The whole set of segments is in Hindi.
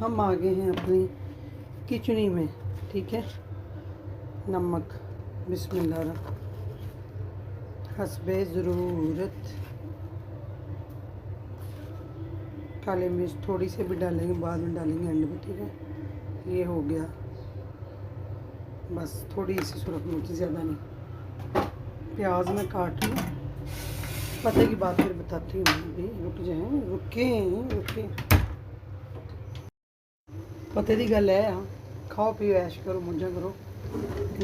हम आ गए हैं अपनी किचनी में। ठीक है, नमक बिस्मिल्लाह हस्बे ज़रूरत, काली मिर्च थोड़ी सी भी डालेंगे, बाद में डालेंगे एंड में। ठीक है, ये हो गया, बस थोड़ी सी सुरख मिर्ची, ज़्यादा नहीं। प्याज में काट लूँ, पते की बात फिर बताती हूँ। अभी रुक जाए, रुके पते की गल है, खाओ पियो ऐश करो मौजा करो,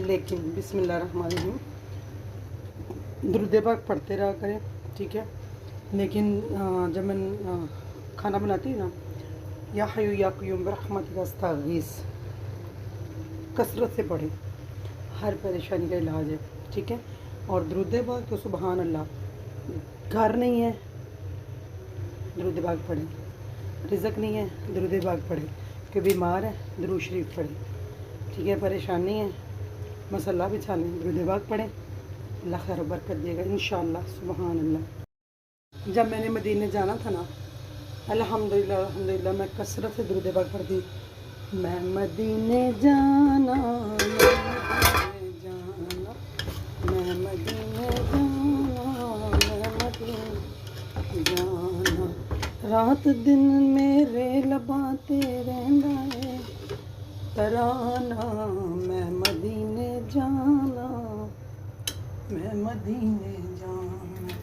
लेकिन बिस्मिल्लाह रहमान रहीम दुरूद पाक पढ़ते रहा करें। ठीक है, लेकिन जब मैं खाना बनाती हूँ ना, या हय्यू या क़य्यूम बिरहमतिका अस्तगीस, कसरत से पढ़े, हर परेशानी का इलाज है। ठीक है, और दुरूद पाक तो सुबहान अल्लाह, घर नहीं है दुरूद पाक पढ़े, रिज़्क़ नहीं है दुरूद पाक पढ़े, कि बीमार है दुरूद शरीफ पढ़े। ठीक है, परेशानी है मसला भी चालें, दुरूद पाक पढ़ें, अल्लाह खैर बरकत देगा इंशाअल्लाह। सुबहान अल्लाह। जब मैंने मदीने जाना था ना, अल्हम्दुलिल्लाह अल्हम्दुलिल्लाह, मैं कसरत से दुरूद पाक पढ़ती। मैं मदीने जाना, मैं मदीने जाना, मैं मदीने जाना, रात दिन मेरे लबाते रहंदा है तराना, मैं मदीने जाना, मैं मदीने जाना,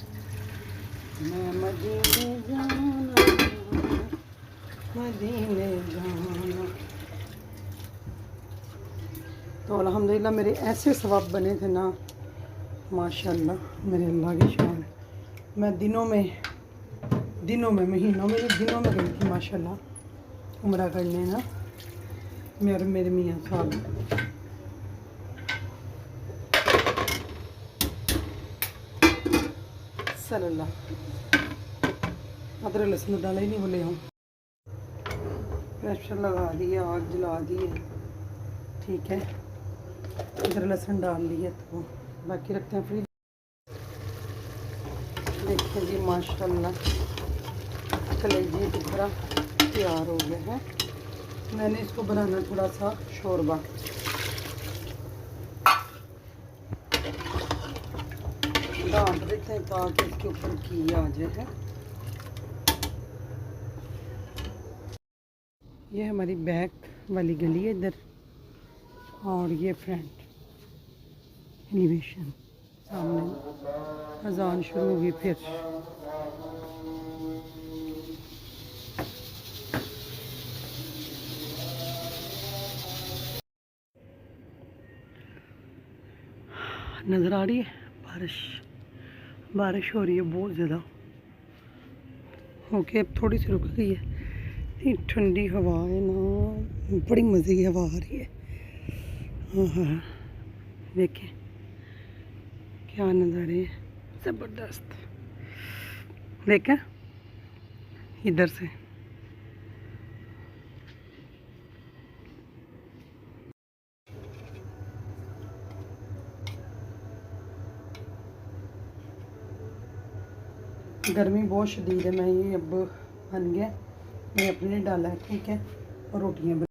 मैं मदीने जाना, मदीने जाना। तो अल्हम्दुलिल्लाह मेरे ऐसे सवाब बने थे ना, माशाअल्लाह, मेरे अल्लाह की शान। मैं दिनों में महीनों में नहीं, दिनों में गई थी माशाअल्लाह उम्रा करने ना, मेरे मियाँ साहब। सल्लल्लाह, अदरक लहसुन डाला ही नहीं बोले हूँ, प्रेशर लगा दिया, आग जला दी है। ठीक है, अदरक लहसुन डाल लिए, तो बाकी रखते हैं फ्रिज। देखिए जी माशाल्लाह, कलेजी की तरह तैयार हो गया है। मैंने इसको बनाना थोड़ा सा शोरबा, डांट देते हैं ताकि इसके ऊपर घी आ जाए। ये हमारी बैक वाली गली है इधर, और ये फ्रंट एलिवेशन सामने। अजान शुरू होगी फिर। नज़र आ रही है बारिश हो रही है बहुत ज़्यादा। ओके, अब थोड़ी सी रुक गई है। इतनी ठंडी हवा है ना, बड़ी मज़े की हवा आ रही है। हाँ हाँ, देखें क्या नज़ारे हैं, ज़बरदस्त। देखें इधर से, गर्मी बहुत शदीद है। मैं ये अब बन गया, मैं अपने लिए डाला है। ठीक है, और रोटियाँ